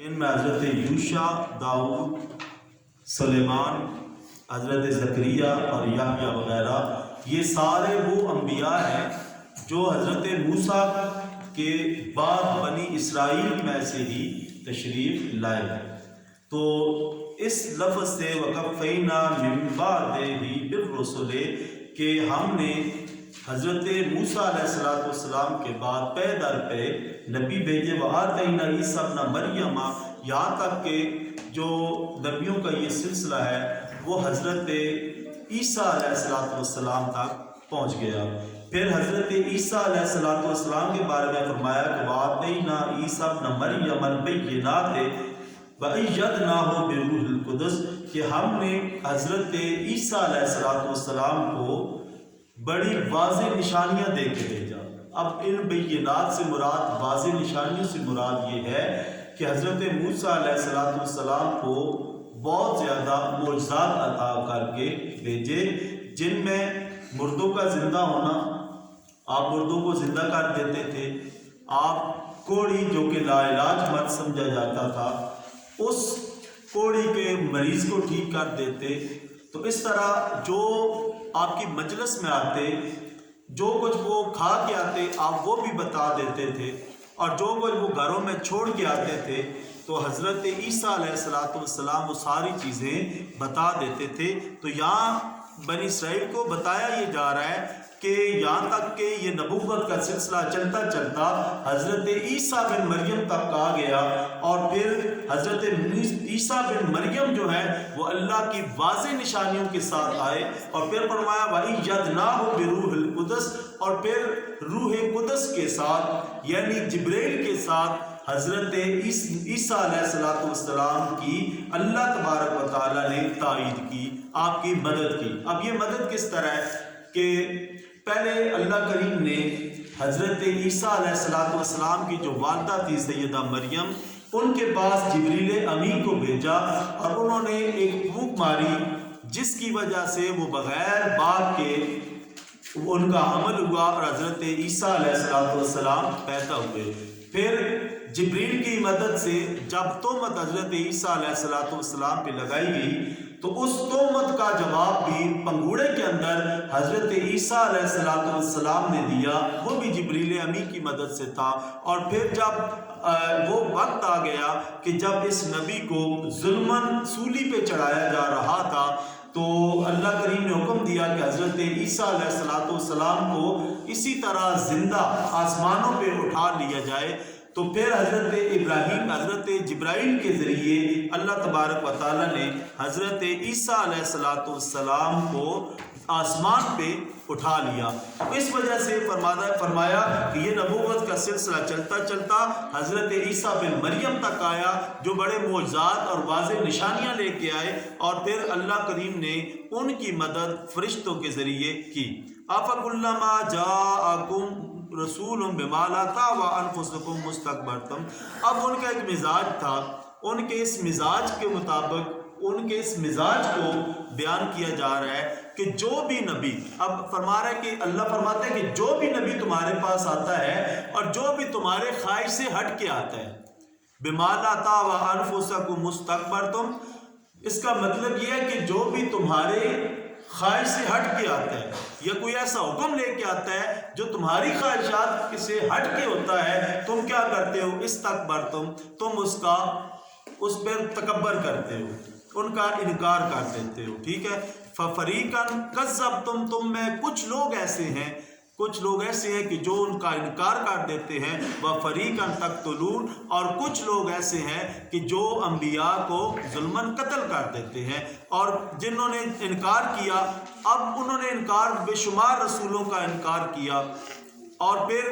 ان میں حضرت یوشع، داؤد، سلیمان، حضرت زکریا اور یحییٰ وغیرہ، یہ سارے وہ انبیاء ہیں جو حضرت موسیٰ کے بعد بنی اسرائیل میں سے ہی تشریف لائے۔ تو اس لفظ سے وَقَفَّيْنَا مِن بَعْدِهِ بِالرُّسُلِ کہ ہم نے حضرت موسیٰ علیہ السلام کے بعد پے در پہ نبی بھیجے، وَآتَيْنَا عِیسیٰ ابْنَ مَرْیَمَ، یہاں تک کہ جو نبیوں کا یہ سلسلہ ہے وہ حضرت عیسیٰ علیہ السلام تک پہنچ گیا۔ پھر حضرت عیسیٰ علیہ السلام کے بارے میں فرمایا کہ وَآتَيْنَا عِیسیٰ ابْنَ مَرْیَمَ الْبَیِّنَاتِ وَأَیَّدْنَاهُ بِالرُّوحِ الْقُدُسِ کہ ہم نے حضرت عیسیٰ علیہ السلام کو بڑی واضح نشانیاں دے کے بھیجا۔ اب ان بینات سے مراد، واضح نشانیوں سے مراد یہ ہے کہ حضرت موسیٰ علیہ السلام کو بہت زیادہ معجزات عطا کر کے بھیجے، جن میں مردوں کا زندہ ہونا، آپ مردوں کو زندہ کر دیتے تھے، آپ کوڑی جو کہ لا علاج مرض سمجھا جاتا تھا اس کوڑی کے مریض کو ٹھیک کر دیتے۔ تو اس طرح جو آپ کی مجلس میں آتے، جو کچھ وہ کھا کے آتے آپ وہ بھی بتا دیتے تھے، اور جو کچھ وہ گھروں میں چھوڑ کے آتے تھے تو حضرت عیسیٰ علیہ السلام وہ ساری چیزیں بتا دیتے تھے۔ تو یہاں بنی اسرائیل کو بتایا یہ جا رہا ہے کہ یہاں تک کہ یہ نبوت کا سلسلہ چلتا چلتا حضرت عیسیٰ بن مریم تک آ گیا، اور پھر حضرت عیسیٰ بن مریم جو ہے وہ اللہ کی واضح نشانیوں کے ساتھ آئے، اور پھر فرمایا وَأَیَّدْنَاهُ بِالرُّوحِ الْقُدُسِ، اور پھر روح قدس کے ساتھ یعنی جبرائیل کے ساتھ حضرت عیسیٰ علیہ السلام کی اللہ تبارک و تعالیٰ نے تائید کی، آپ کی مدد کی۔ اب یہ مدد کس طرح ہے کہ پہلے اللہ کریم نے حضرت عیسیٰ علیہ السلام کی جو والدہ تھی سیدہ مریم، ان کے پاس جبریل امین کو بھیجا، اور انہوں نے ایک پھونک ماری جس کی وجہ سے وہ بغیر باپ کے ان کا حمل ہوا اور حضرت عیسیٰ علیہ السلام پیدا ہوئے۔ پھر جبریل کی مدد سے جب تہمت حضرت عیسیٰ علیہ السلام پہ لگائی گئی تو اس تہمت کا جواب بھی پنگوڑے کے اندر حضرت عیسیٰ علیہ السلام نے دیا، وہ بھی جبریل امین کی مدد سے تھا۔ اور پھر جب وہ وقت آ گیا کہ جب اس نبی کو ظلماً سولی پہ چڑھایا جا رہا تھا تو اللہ کریم نے حکم دیا کہ حضرت عیسیٰ علیہ السلام کو اسی طرح زندہ آسمانوں پہ اٹھا لیا جائے۔ تو پھر حضرت ابراہیم، حضرت جبرائیل کے ذریعے اللہ تبارک و تعالیٰ نے حضرت عیسیٰ علیہ السلام کو آسمان پہ اٹھا لیا۔ اس وجہ سے فرمایا کہ یہ نبوت کا سلسلہ چلتا چلتا حضرت عیسیٰ بن مریم تک آیا، جو بڑے معجزات اور واضح نشانیاں لے کے آئے، اور پھر اللہ کریم نے ان کی مدد فرشتوں کے ذریعے کی۔ أَفَكُلَّمَا جَاءَكُمْ رَسُولٌ بِمَا لَا تَهْوَىٰ أَنفُسُكُمْ اسْتَكْبَرْتُمْ۔ اب ان کا ایک مزاج تھا، ان کے اس مزاج کے مطابق ان کے اس مزاج کو بیان کیا جا رہا ہے کہ جو بھی نبی، اب فرما رہا ہے کہ اللہ فرماتا ہے کہ جو بھی نبی تمہارے پاس آتا ہے اور جو بھی تمہارے خواہش سے ہٹ کے آتا ہے، بِمَا لَا تَهْوَىٰ أَنفُسُكُمْ اسْتَكْبَرْتُمْ، اس کا مطلب یہ ہے کہ جو بھی تمہارے خواہش سے ہٹ کے آتا ہے یا کوئی ایسا حکم لے کے آتا ہے جو تمہاری خواہشات سے ہٹ کے ہوتا ہے، تم کیا کرتے ہو؟ استکبرتم، تم اس پر تکبر کرتے ہو، ان کا انکار کر دیتے ہو، ٹھیک ہے۔ فَفَرِيقًا كَذَّبْتُمْ، تم میں کچھ لوگ ایسے ہیں کہ جو ان کا انکار کر دیتے ہیں، وَفَرِيقًا تَقْتُلُونَ، اور کچھ لوگ ایسے ہیں کہ جو انبیاء کو ظلماً قتل کر دیتے ہیں۔ اور جنہوں نے انکار کیا، اب انہوں نے انکار بے شمار رسولوں کا انکار کیا، اور پھر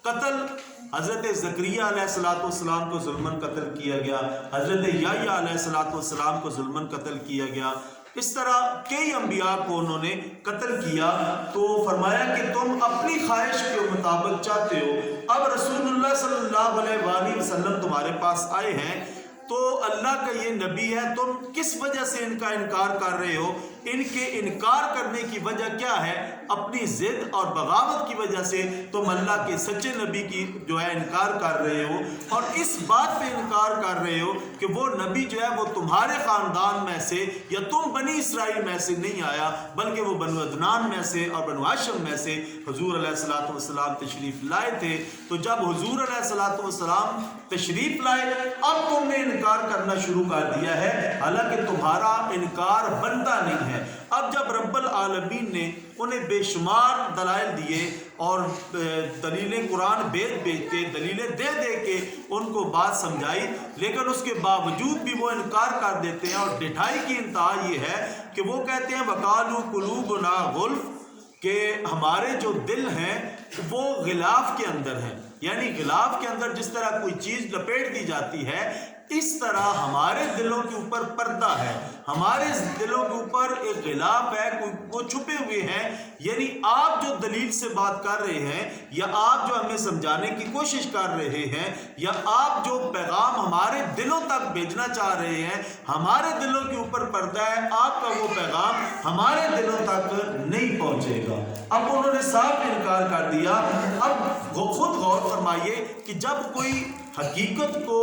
قتل حضرت زکریا علیہ السلام کو ظلماً قتل کیا گیا، حضرت یحییٰ علیہ السلام کو ظلماً قتل کیا گیا، اس طرح کئی انبیاء کو انہوں نے قتل کیا۔ تو فرمایا کہ تم اپنی خواہش کے مطابق چاہتے ہو، اب رسول اللہ صلی اللہ علیہ وآلہ وسلم تمہارے پاس آئے ہیں تو اللہ کا یہ نبی ہے، تم کس وجہ سے ان کا انکار کر رہے ہو؟ ان کے انکار کرنے کی وجہ کیا ہے؟ اپنی ضد اور بغاوت کی وجہ سے تم اللہ کے سچے نبی کی جو ہے انکار کر رہے ہو، اور اس بات پہ انکار کر رہے ہو کہ وہ نبی جو ہے وہ تمہارے خاندان میں سے یا تم بنی اسرائیل میں سے نہیں آیا، بلکہ وہ بنو عدنان میں سے اور بنو ہاشم میں سے حضور علیہ الصلوۃ والسلام تشریف لائے تھے۔ تو جب حضور علیہ الصلوۃ والسلام تشریف لائے، اب تم نے انکار کرنا شروع کر دیا ہے، حالانکہ تمہارا انکار بنتا نہیں ہے۔ اب جب رب العالمین نے انہیں بے شمار دلائل دیے اور دلیلیں قرآن بیچ کے دلیلیں دے کے ان کو بات سمجھائی، لیکن اس کے باوجود بھی وہ انکار کر دیتے ہیں، اور ڈٹھائی کی انتہا یہ ہے کہ وہ کہتے ہیں وَقَالُوا قُلُوبُنَا غُلْفٌ، کہ ہمارے جو دل ہیں وہ غلاف کے اندر ہیں، یعنی غلاف کے اندر جس طرح کوئی چیز لپیٹ دی جاتی ہے، اس طرح ہمارے دلوں کے اوپر پردہ ہے، ہمارے دلوں کے اوپر ایک غلاف ہے، وہ چھپے ہوئے ہیں۔ یعنی آپ جو دلیل سے بات کر رہے ہیں، یا آپ جو ہمیں سمجھانے کی کوشش کر رہے ہیں، یا آپ جو پیغام ہمارے دلوں تک بھیجنا چاہ رہے ہیں، ہمارے دلوں کے اوپر پردہ ہے، آپ کا وہ پیغام ہمارے دلوں تک نہیں پہنچے گا۔ اب انہوں نے صاف انکار کر دیا۔ اب خود غور فرمائیے کہ جب کوئی حقیقت کو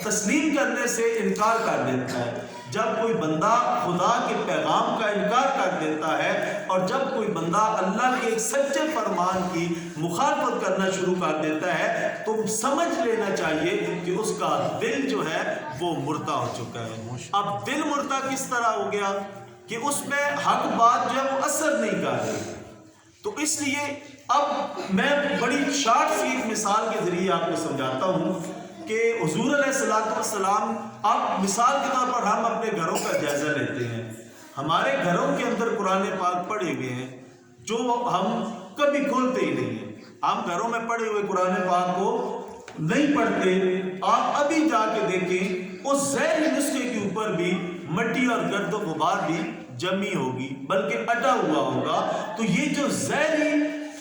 تسلیم کرنے سے انکار کر دیتا ہے، جب کوئی بندہ خدا کے پیغام کا انکار کر دیتا ہے، اور جب کوئی بندہ اللہ کے ایک سچے فرمان کی مخالفت کرنا شروع کر دیتا ہے، تو سمجھ لینا چاہیے کہ اس کا دل جو ہے وہ مردہ ہو چکا ہے۔ اب دل مردہ کس طرح ہو گیا کہ اس میں حق بات جو ہے وہ اثر نہیں کر رہی۔ تو اس لیے اب میں بڑی شارٹ سی مثال کے ذریعے آپ کو سمجھاتا ہوں کہ حضور علیہ الصلوۃ والسلام، اب مثال کے طور پر ہم اپنے گھروں کا جائزہ لیتے ہیں، ہمارے گھروں کے اندر قرآن پاک پڑھے ہوئے ہیں جو ہم کبھی کھولتے ہی نہیں ہیں، ہم گھروں میں پڑھے ہوئے قرآن پاک کو نہیں پڑھتے۔ آپ ابھی جا کے دیکھیں اس زہری نسخے کے اوپر بھی مٹی اور گرد و غبار بھی جمی ہوگی، بلکہ اٹا ہوا ہوگا۔ تو یہ جو زہری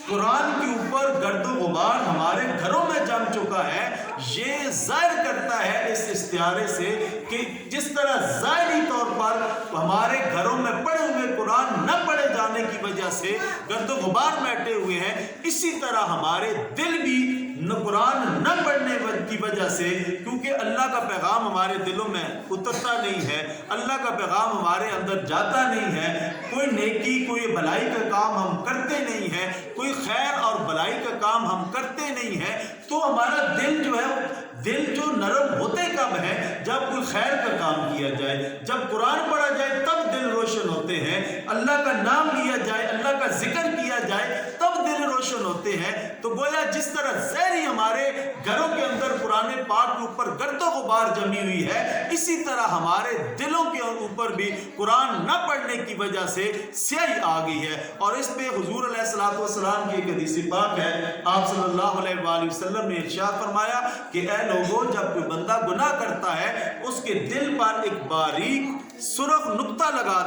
قرآن کے اوپر گرد و غبار ہمارے گھروں میں جم چکا ہے، یہ ظاہر کرتا ہے اس استعارے سے کہ جس طرح ظاہری طور پر ہمارے گھروں میں پڑھے ہوئے قرآن نہ پڑھے جانے کی وجہ سے گرد و غبار بیٹھے ہوئے ہیں، اسی طرح ہمارے دل بھی قرآن نہ پڑھنے کی وجہ سے، کیونکہ اللہ کا پیغام ہمارے دلوں میں اترتا نہیں ہے، اللہ کا پیغام ہمارے اندر جاتا نہیں ہے، کوئی نیکی کوئی بھلائی کا کام ہم کرتے نہیں ہیں، کوئی خیر اور بھلائی کا کام ہم کرتے نہیں ہیں، تو ہمارا دل جو ہے، دل جو نرم ہوتے کب ہے؟ جب کوئی خیر کا کام کیا جائے، جب قرآن پڑھا جائے تب دل روشن ہوتے ہیں، اللہ کا نام لیا جائے، اللہ کا ذکر کیا جائے تب دل روشن ہوتے ہیں۔ تو گویا جس طرح زہری ہمارے گھروں کے اندر قرآن پاک کے اوپر گرد و غبار جمی ہوئی ہے، اسی طرح ہمارے دلوں کے اوپر بھی قرآن نہ پڑھنے کی وجہ سے سیاہی آ گئی ہے۔ اور اس پہ حضور علیہ الصلوۃ والسلام کی ایک حدیث پاک ہے، آپ صلی اللہ علیہ وآلہ وسلم نے ارشاد فرمایا کہ اے لوگوں، جب کوئی بندہ گناہ کرتا ہے اس کے دل پر ایک باریک سرخ نقطہ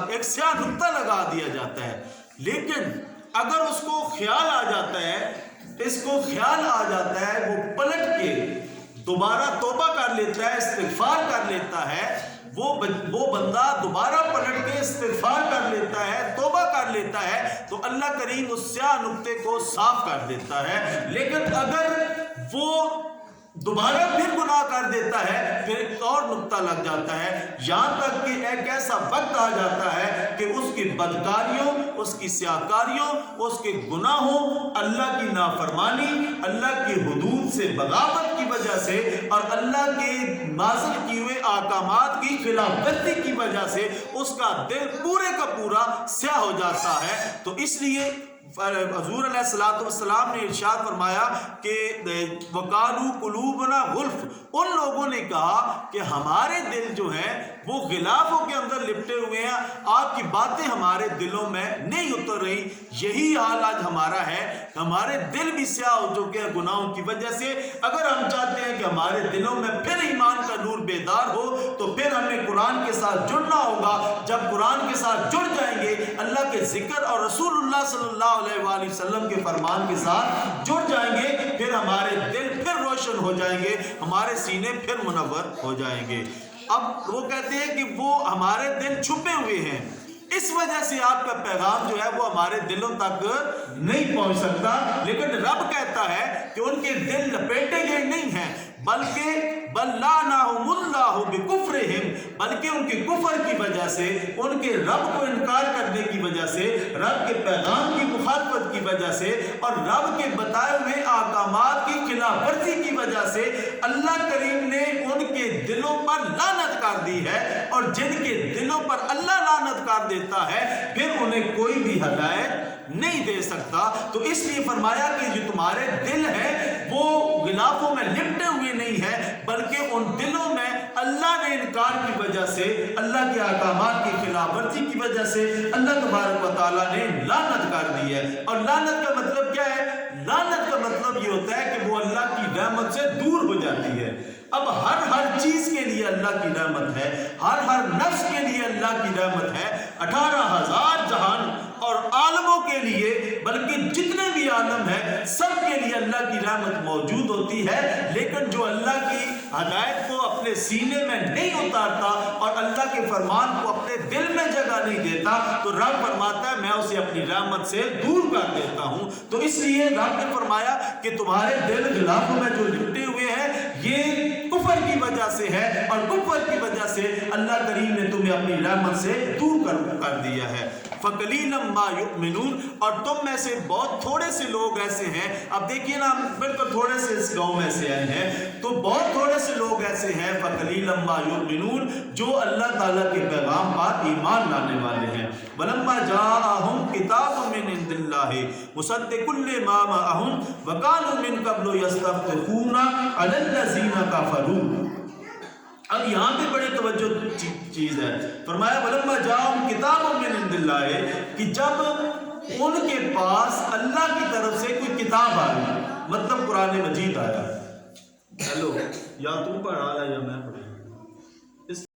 ایک سیاہ نقطہ لگا دیا جاتا ہے، لیکن اگر اس کو خیال آ جاتا ہے وہ پلٹ کے دوبارہ توبہ کر لیتا ہے، استغفار کر لیتا ہے، وہ بندہ دوبارہ پلٹ کے استغفار کر لیتا ہے، توبہ کر لیتا ہے، تو اللہ کریم اس سیاہ نقطے کو صاف کر دیتا ہے۔ لیکن اگر وہ دوبارہ پھر گناہ کر دیتا ہے، پھر ایک اور نقطہ لگ جاتا ہے، یہاں تک کہ ایک ایسا وقت آ جاتا ہے کہ اس کی بدکاریوں، اس کی سیاکاریوں، اس کے گناہوں، اللہ کی نافرمانی، اللہ کی حدود سے بغاوت کی وجہ سے اور اللہ کے نازل کیے ہوئے احکامات کی خلاف ورزی کی وجہ سے اس کا دل پورے کا پورا سیاہ ہو جاتا ہے۔ تو اس لیے حضور علیہ الصلوۃ والسلام نے ارشاد فرمایا کہ وَقَالُوا قُلُوبُنَا غُلْفٌ، ان لوگوں نے کہا کہ ہمارے دل جو ہیں وہ غلافوں کے اندر لپٹے ہوئے ہیں، آپ کی باتیں ہمارے دلوں میں نہیں اتر رہی۔ یہی حال آج ہمارا ہے، ہمارے دل بھی سیاہ ہو چکے ہیں گناہوں کی وجہ سے۔ اگر ہم چاہتے ہیں کہ ہمارے دلوں میں پھر ایمان کا نور بیدار ہو تو پھر ہمیں قرآن کے ساتھ جڑنا ہوگا۔ جب قرآن کے ساتھ جڑ جائیں گے، اللہ کے ذکر اور رسول اللہ صلی اللہ علیہ وآلہ وسلم کے فرمان کے ساتھ جڑ جائیں گے، پھر ہمارے دل پھر روشن ہو جائیں گے، ہمارے سینے پھر منور ہو جائیں گے۔ اب وہ کہتے ہیں کہ وہ ہمارے دل چھپے ہوئے ہیں، اس وجہ سے آپ کا پیغام جو ہے وہ ہمارے دلوں تک نہیں پہنچ سکتا. لیکن رب کہتا ہے کہ ان کے دل لپیٹے گئے نہیں ہیں، بلکہ بل لعنہم اللہ بکفرہم، بلکہ ان کے کفر کی وجہ سے، ان کے رب کو انکار کرنے کی وجہ سے، رب کے پیغام کی مخالفت کی وجہ سے اور رب کے بتائے ہوئے احکامات کی خلاف ورزی کی وجہ سے اللہ کریم نے ان کے دلوں پر لعنت کر دی ہے. اور جن کے دلوں پر اللہ لعنت کر دیتا ہے پھر انہیں کوئی بھی ہدایت نہیں دے سکتا. تو اس لیے فرمایا کہ جو تمہارے دل ہیں وہ غلافوں میں لپٹے ہوئے نہیں ہیں، بلکہ ان دلوں میں اللہ نے انکار کی وجہ سے، اللہ کے احکامات کی خلاف ورزی کی وجہ سے اللہ تبارک و تعالیٰ نے لعنت کر دی ہے. اور لعنت کا مطلب کیا ہے؟ لعنت کا مطلب یہ ہوتا ہے کہ وہ اللہ کی رحمت سے دور ہو جاتی ہے. اب ہر چیز کے لیے اللہ کی رحمت ہے، ہر نفس کے لیے اللہ کی رحمت ہے. 18,000 جہان اور عالموں کے لیے، بلکہ جتنے بھی عالم ہیں سب کے لیے اللہ کی رحمت موجود ہوتی ہے. لیکن جو اللہ کی ہدایت کو اپنے سینے میں نہیں اتارتا اور اللہ کے فرمان کو اپنے دل میں جگہ نہیں دیتا تو رب فرماتا ہے میں اسے اپنی رحمت سے دور کر دیتا ہوں. تو اس لیے رب نے فرمایا کہ تمہارے دل غلافوں میں جو لپٹے ہوئے ہیں یہ کفر کی وجہ سے ہے، اور کفر کی وجہ سے اللہ کریم نے تمہیں اپنی رحمت سے دور کر دیا ہے. فَقَلِيلًا مَا يُؤْمِنُونَ، اور تم میں سے بہت تھوڑے سے لوگ ایسے ہیں. اب دیکھیے نا، ہم بالکل تھوڑے سے اس گاؤں میں سے آئے ہیں تو بہت تھوڑے سے لوگ ایسے ہیں فَقَلِيلًا مَا يُؤْمِنُونَ جو اللہ تعالیٰ کے پیغام پر ایمان لانے والے ہیں. وَلَمَّا جَاءَهُمْ كِتَابٌ مِّنْ عِندِ اللَّهِ مُصَدِّقٌ لِّمَا مَعَهُمْ وَكَانُوا مِن قَبْلُ يَسْتَفْتِحُونَ عَلَى الَّذِينَ كَفَرُوا. اب یہاں پہ بڑی توجہ چیز ہے. فرمایا وَلَمَّا جَاءَهُمْ كِتَابٌ مِّنْ عِندِ اللَّهِ کہ جب ان کے پاس اللہ کی طرف سے کوئی کتاب آئی، مطلب قرآن مجید آیا. ہیلو، یا تم پڑھا رہا ہے یا میں پڑھا؟